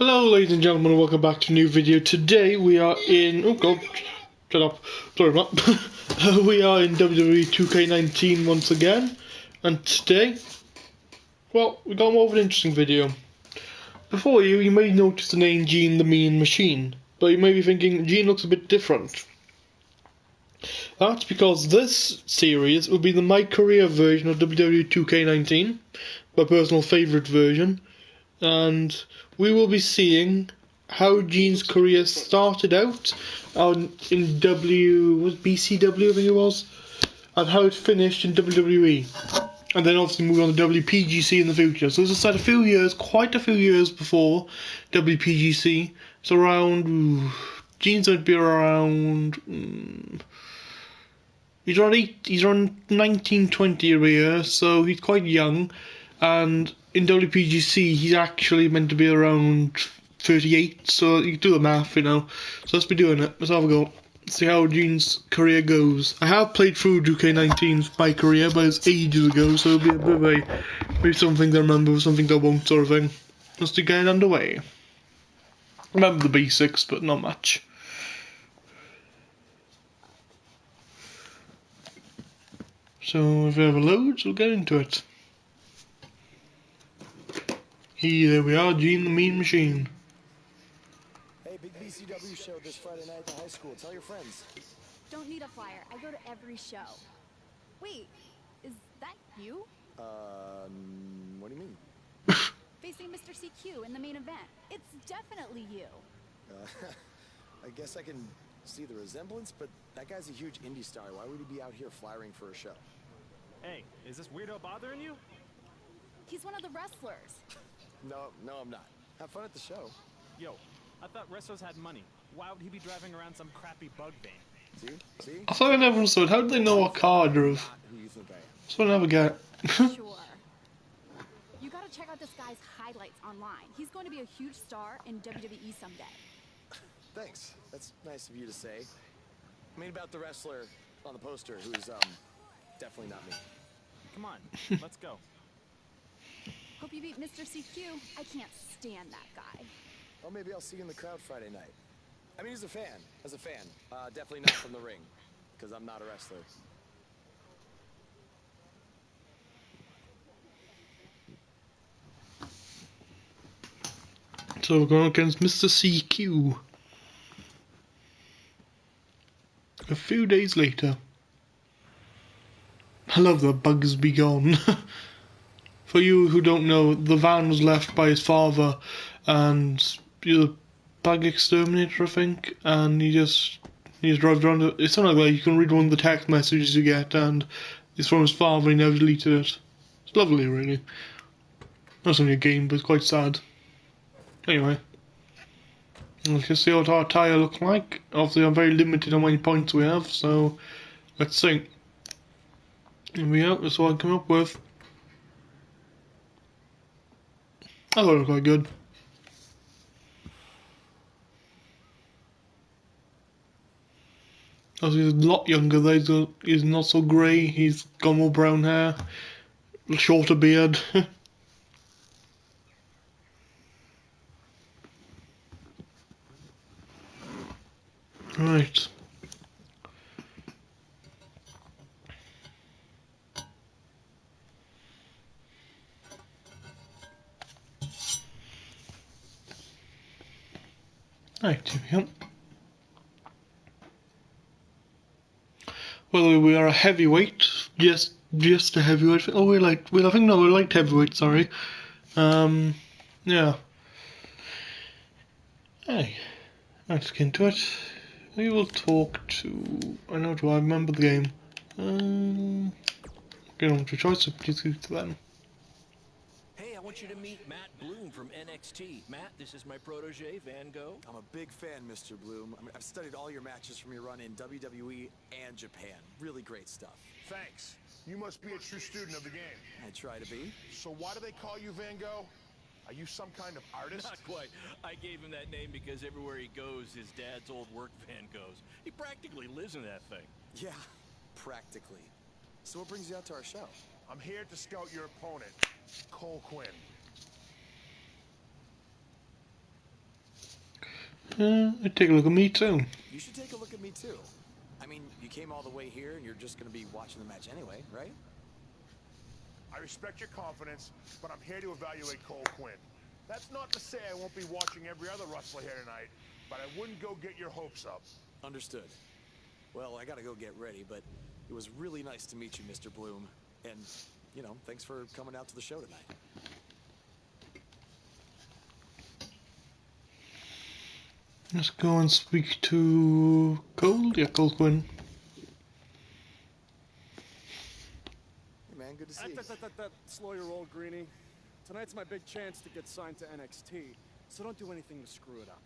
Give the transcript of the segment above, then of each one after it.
Hello ladies and gentlemen, welcome back to a new video. Today we are in... oh god, shut up, sorry about that. We are in WWE 2K19 once again. And today, well, we got more of an interesting video. Before you may notice the name Gene the Mean Machine. But you may be thinking, Gene looks a bit different. That's because this series will be the My Career version of WWE 2K19. My personal favourite version. And we will be seeing how Gene's career started out in BCW, I think it was, and how it finished in WWE, and then obviously moved on to WPGC in the future. So this is quite a few years before WPGC. It's around, Gene's going to be around, he's around 1920 every year, so he's quite young, and in WPGC he's actually meant to be around 38, so you can do the math, you know. So let's be doing it. Let's have a go. See how Gene's career goes. I have played through 2K19's My Career, but it's ages ago, so it'll be a bit of a, maybe some things I remember, some things I won't, sort of thing. Let's get it underway. Remember the basics, but not much. So if it ever loads, we'll get into it. There we are, Gene the Mean Machine. Hey, big BCW show this Friday night at the high school. Tell your friends. Don't need a flyer. I go to every show. Wait, is that you? What do you mean? Facing Mr. CQ in the main event. It's definitely you. I guess I can see the resemblance, but that guy's a huge indie star. Why would he be out here flyering for a show? Hey, is this weirdo bothering you? He's one of the wrestlers. No, I'm not. Have fun at the show. Yo, I thought wrestlers had money. Why would he be driving around some crappy bug van? See? I thought I never understood. How did they know what car I drove? Not who you think I am. That's what I never get. Sure. You gotta check out this guy's highlights online. He's going to be a huge star in WWE someday. Thanks. That's nice of you to say. I mean about the wrestler on the poster who's, definitely not me. Come on, let's go. Hope you beat Mr. CQ. I can't stand that guy. Or maybe I'll see you in the crowd Friday night. I mean, as a fan. Definitely not from the ring, because I'm not a wrestler. So we're going against Mr. CQ. A few days later. I love the bugs be gone. For you who don't know, the van was left by his father and the bug exterminator, I think, and he just drives around. It's something like you can read one of the text messages you get, and it's from his father. He never deleted it. It's lovely, really. Not only a game, but it's quite sad. Anyway, let's see what our tyre looks like. Obviously, I'm very limited on how many points we have, so let's see. Here we go. That's what I come up with. I thought it was quite good. He's a lot younger though, he's not so grey, he's got more brown hair, shorter beard. Right. Right, here we go. Well, we are a heavyweight, just a heavyweight. Oh, we're light heavyweight. Sorry. Yeah. Hey, let's get into it. We will talk to. Do I remember the game? Get on to choice. So please go to them. Hey, I want you to meet Matt Bloom from NXT. Matt, this is my protege, Van Gogh. I'm a big fan, Mr. Bloom. I've studied all your matches from your run in WWE and Japan. Really great stuff. Thanks. You must be a true student of the game. I try to be. So why do they call you Van Gogh? Are you some kind of artist? Not quite. I gave him that name because everywhere he goes, his dad's old work van goes. He practically lives in that thing. Yeah, practically. So what brings you out to our show? I'm here to scout your opponent, Cole Quinn. Take a look at me too. You should take a look at me too. I mean, you came all the way here and you're just gonna be watching the match anyway, right? I respect your confidence, but I'm here to evaluate Cole Quinn. That's not to say I won't be watching every other wrestler here tonight, but I wouldn't go get your hopes up. Understood. Well, I gotta go get ready, but it was really nice to meet you, Mr. Bloom. And, you know, thanks for coming out to the show tonight. Let's go and speak to Cole. Yeah, Cole Quinn. Hey, man, good to see you. Slow your roll, Greenie. Tonight's my big chance to get signed to NXT, so don't do anything to screw it up.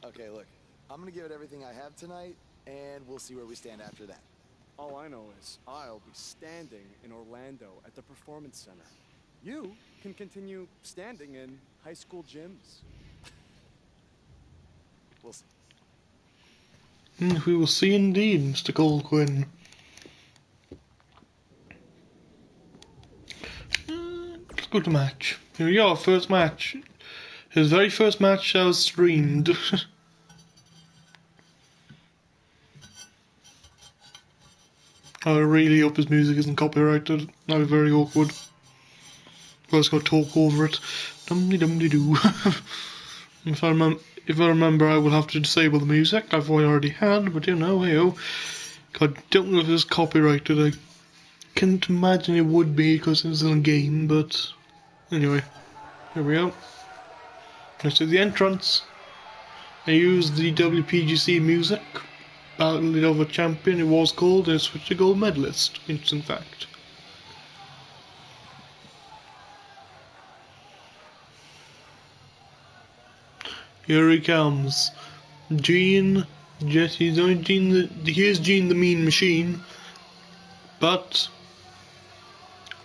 Okay, look, I'm gonna give it everything I have tonight, and we'll see where we stand after that. All I know is I'll be standing in Orlando at the Performance Center. You can continue standing in high school gyms. We'll see. We will see indeed, Mr. Cole Quinn. Let's go to match. Here we go, first match. His very first match that was streamed. I really hope his music isn't copyrighted. That'd be very awkward. I was gonna talk over it. Dum-de-dum-de-doo. If I remember, I will have to disable the music. I've already had, but you know, hey-oh. I don't know if it's copyrighted. I can't imagine it would be because it's in a game, but anyway, here we go. This is the entrance. I used the WPGC music. Battle it over champion, it was called, and it switched to gold medalist. Interesting fact. Here he comes. Gene. Jesse's only Gene. Here's Gene the Mean Machine. But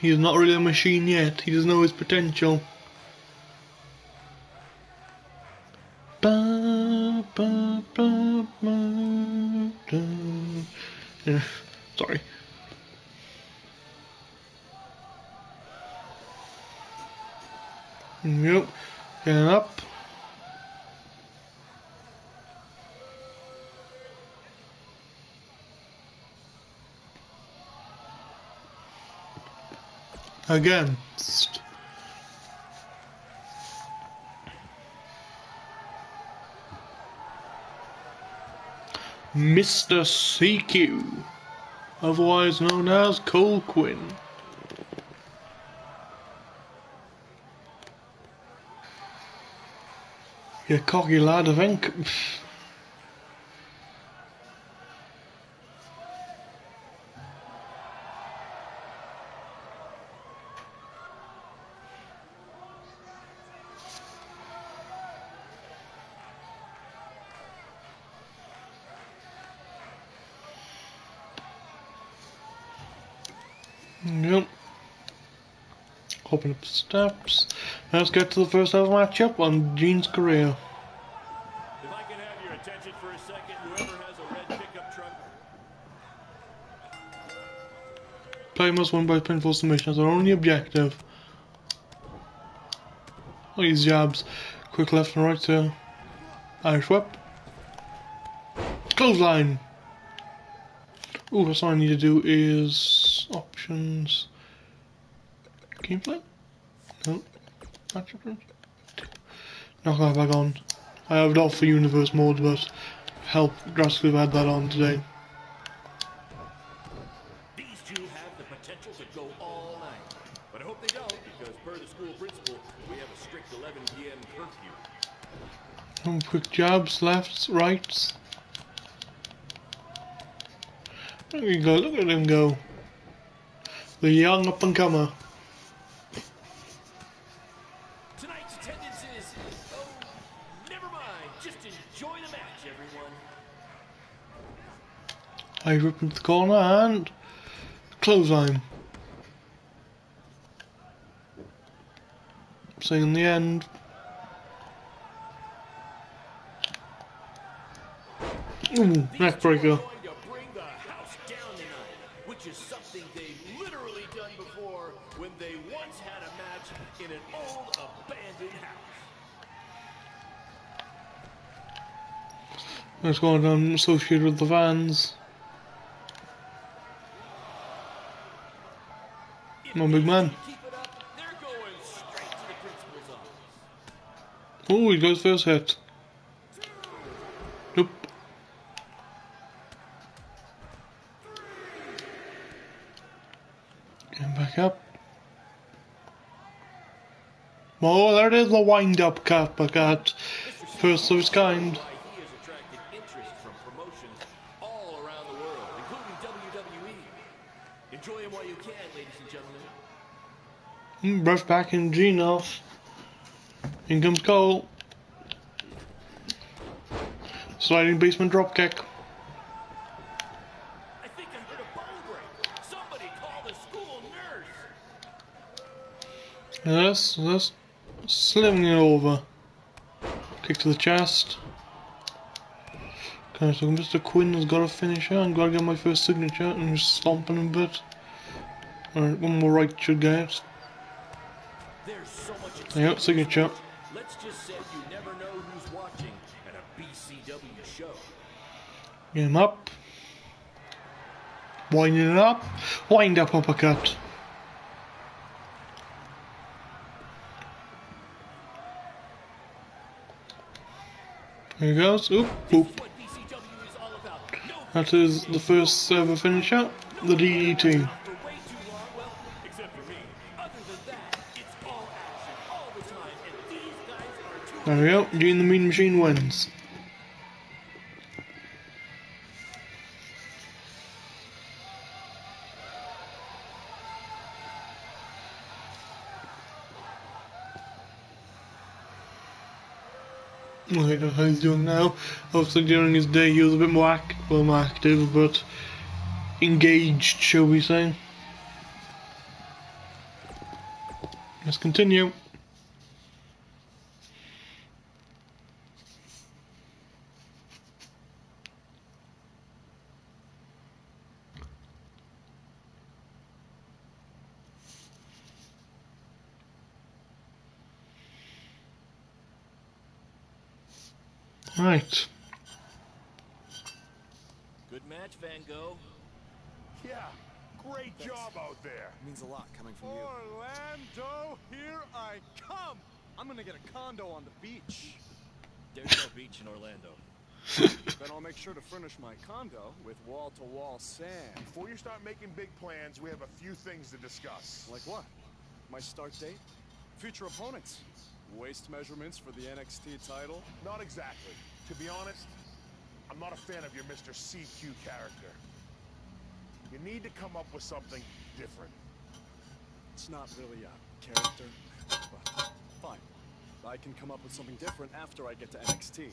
he's not really a machine yet. He doesn't know his potential. Ba, ba, ba, ba, da. Yeah, sorry. Yep. Getting up. Again. Mr. CQ, otherwise known as Cole Quinn. You cocky lad, I think. Yep. Hopping up the steps. Let's get to the first ever matchup on Gene's career. If I can have your attention for a second, whoever has a red pickup truck. Player must win by pinfall submission as our only objective. Look at these jabs. Quick left and right to Irish whip. Clothesline! Ooh, that's all I need to do is options. Gameplay? No. Match options? Knock that back on. I have it off for universe mode, but help drastically have had that on today. These two have the potential to go all night. But I hope they don't, because per the school principal, we have a strict 11 p.m. curfew. Quick jabs, lefts, rights. There you go, look at him go. The young up and comer. Tonight's attendance is, oh, never mind. Just enjoy the match, everyone. I rip into the corner and clothesline. Saying in the end. Ooh, neck breaker. Which is something they've literally done before when they once had a match in an old abandoned house. Let's go on associated with the fans. Come on, big man. Keep it up. They're going straight to the principal's office. Oh, he goes first hit. Nope. Getting back up. Oh, there it is, the wind-up cut, first of its kind. Why he has attracted interest from promotions all around the world, including WWE. Enjoy him while you can, ladies and gentlemen. Brush back in Gino. In comes Cole. Sliding basement dropkick. I think I heard a bone break. Somebody call the school nurse. Yes, slinging it over. Kick to the chest. Okay, so Mr. Quinn has got to finish her. I'm gotta get my first signature and just stomping a bit. Alright, one more right should get it. There's so much There you go, signature. Let's just say you never know who's watching at a BCW show. Get him up. Winding it up. Wind up uppercut. There he goes. Oop, boop. What BCW is all about. No That is the first ever finisher, the DDT. for way too long. Well, except for me. Other than that, it's all action all the time, and these guys are too. There we go. Gene the Mean Machine wins. I don't know how he's doing now. Obviously during his day he was a bit more active, but engaged, shall we say. Let's continue. Right. Good match, Van Gogh. Yeah, great job out there. Means a lot coming from you. Orlando, here I come! I'm gonna get a condo on the beach. There's no beach in Orlando. Then I'll make sure to furnish my condo with wall-to-wall sand. Before you start making big plans, we have a few things to discuss. Like what? My start date? Future opponents? Waist measurements for the NXT title? Not exactly. To be honest, I'm not a fan of your Mr. CQ character. You need to come up with something different. It's not really a character, but fine. I can come up with something different after I get to NXT.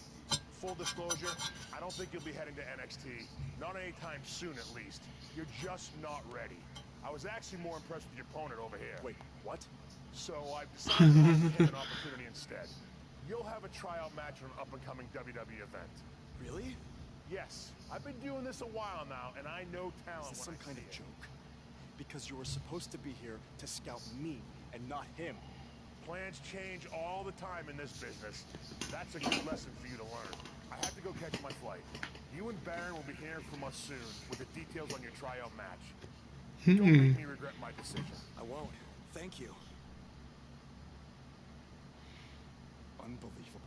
Full disclosure, I don't think you'll be heading to NXT. Not anytime soon, at least. You're just not ready. I was actually more impressed with your opponent over here. Wait, what? So I've decided to offer him an opportunity instead. You'll have a tryout match on an up-and-coming WWE event. Really? Yes, I've been doing this a while now, and I know talent Is this when some kind I of see it. joke? Because you were supposed to be here to scout me and not him. Plans change all the time in this business. That's a good lesson for you to learn. I have to go catch my flight. You and Baron will be hearing from us soon with the details on your tryout match. Don't make me regret my decision. I won't. Thank you. Unbelievable.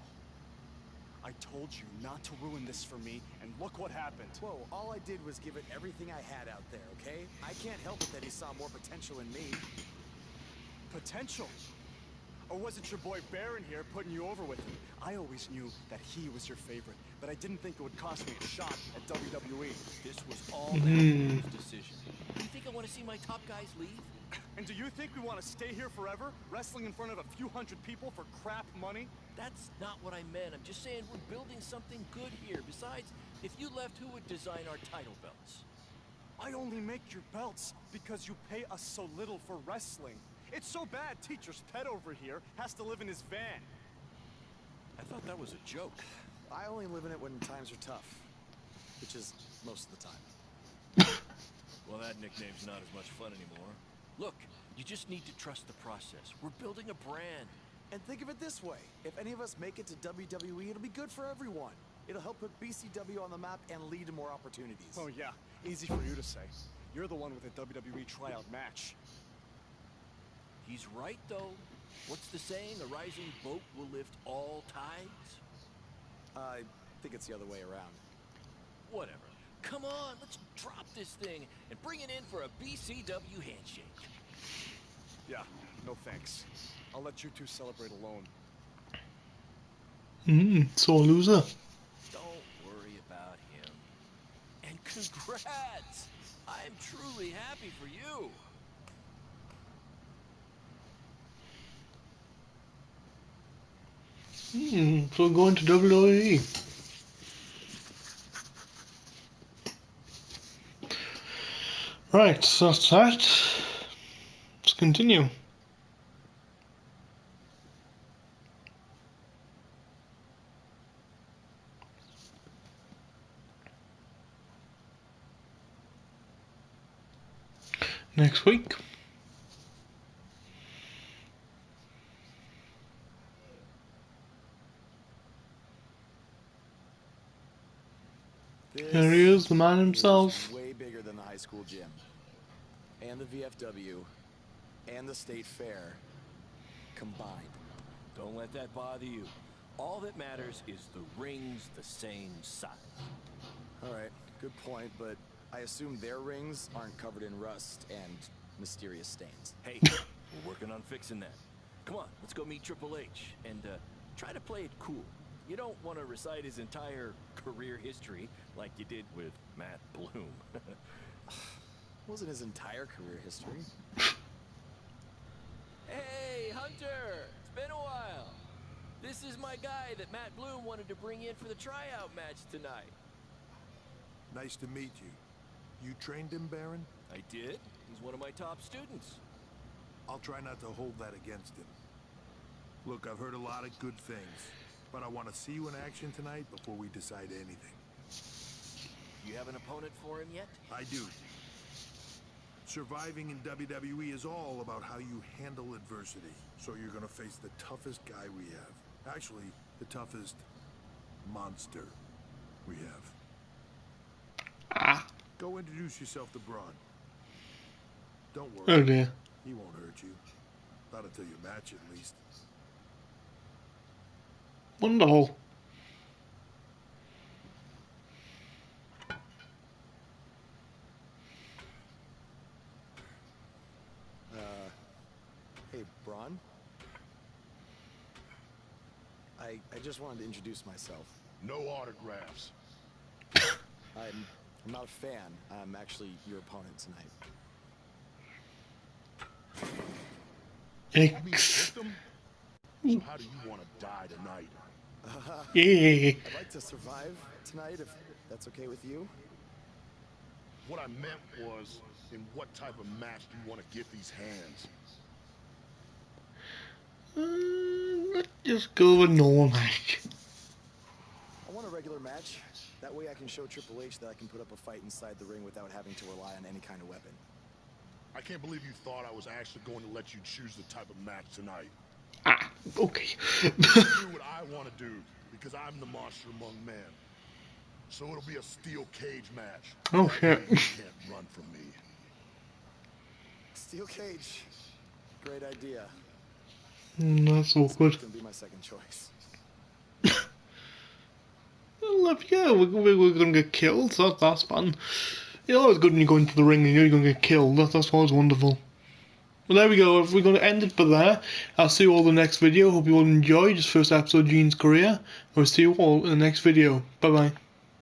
I told you not to ruin this for me, and look what happened. Whoa, all I did was give it everything I had out there, okay? I can't help it that he saw more potential in me. Potential? Or was it your boy Baron here putting you over with him? I always knew that he was your favorite, but I didn't think it would cost me a shot at WWE. This was all Matthew's decision. Do you think I want to see my top guys leave? And do you think we want to stay here forever, wrestling in front of a few hundred people for crap money? That's not what I meant. I'm just saying we're building something good here. Besides, if you left, who would design our title belts? I only make your belts because you pay us so little for wrestling. It's so bad teacher's pet over here has to live in his van. I thought that was a joke. I only live in it when times are tough, which is most of the time. Well, that nickname's not as much fun anymore. Look, you just need to trust the process. We're building a brand. And think of it this way. If any of us make it to WWE, it'll be good for everyone. It'll help put BCW on the map and lead to more opportunities. Oh yeah, easy for you to say. You're the one with a WWE tryout match. He's right, though. What's the saying? A rising boat will lift all tides? I think it's the other way around. Whatever. Come on, let's drop this thing and bring it in for a BCW handshake. Yeah, no thanks. I'll let you two celebrate alone. Sore loser. Don't worry about him. And congrats! I'm truly happy for you. So going to WWE. Right, so that's that. Let's continue. Next week. Here he is, the man himself. Is way bigger than the high school gym, and the VFW, and the state fair combined. Don't let that bother you. All that matters is the ring's the same size. All right, good point, but I assume their rings aren't covered in rust and mysterious stains. Hey, we're working on fixing that. Come on, let's go meet Triple H and try to play it cool. You don't want to recite his entire career history like you did with Matt Bloom. Wasn't his entire career history. Hey, Hunter! It's been a while. This is my guy that Matt Bloom wanted to bring in for the tryout match tonight. Nice to meet you. You trained him, Baron? I did. He's one of my top students. I'll try not to hold that against him. Look, I've heard a lot of good things, but I want to see you in action tonight before we decide anything. Do you have an opponent for him yet? I do. Surviving in WWE is all about how you handle adversity. So you're gonna face the toughest guy we have. Actually, the toughest monster we have. Go introduce yourself to Braun. Don't worry. Oh dear. He won't hurt you. Not until your match, at least. Wonderful. Hey, Braun? I just wanted to introduce myself. No autographs. I'm not a fan. I'm actually your opponent tonight. X. So how do you want to die tonight? Yeah. I'd like to survive tonight, if that's okay with you. What I meant was, in what type of match do you want to get these hands? Let's just go with a normal match. I want a regular match. That way I can show Triple H that I can put up a fight inside the ring without having to rely on any kind of weapon. I can't believe you thought I was actually going to let you choose the type of match tonight. Okay. Do what I want to do, because I'm the monster among men. So it'll be a steel cage match. Oh, That shit. way you can't run from me. Steel cage. Great idea. That's awkward. It's gonna be my second choice. Well, yeah, we're gonna get killed, so that's fun. It's always good when you go into the ring and you're gonna get killed. That's always wonderful. Well, there we go. If we're going to end it for there, I'll see you all in the next video. Hope you all enjoyed this first episode of Gene's career. I'll see you all in the next video. Bye bye.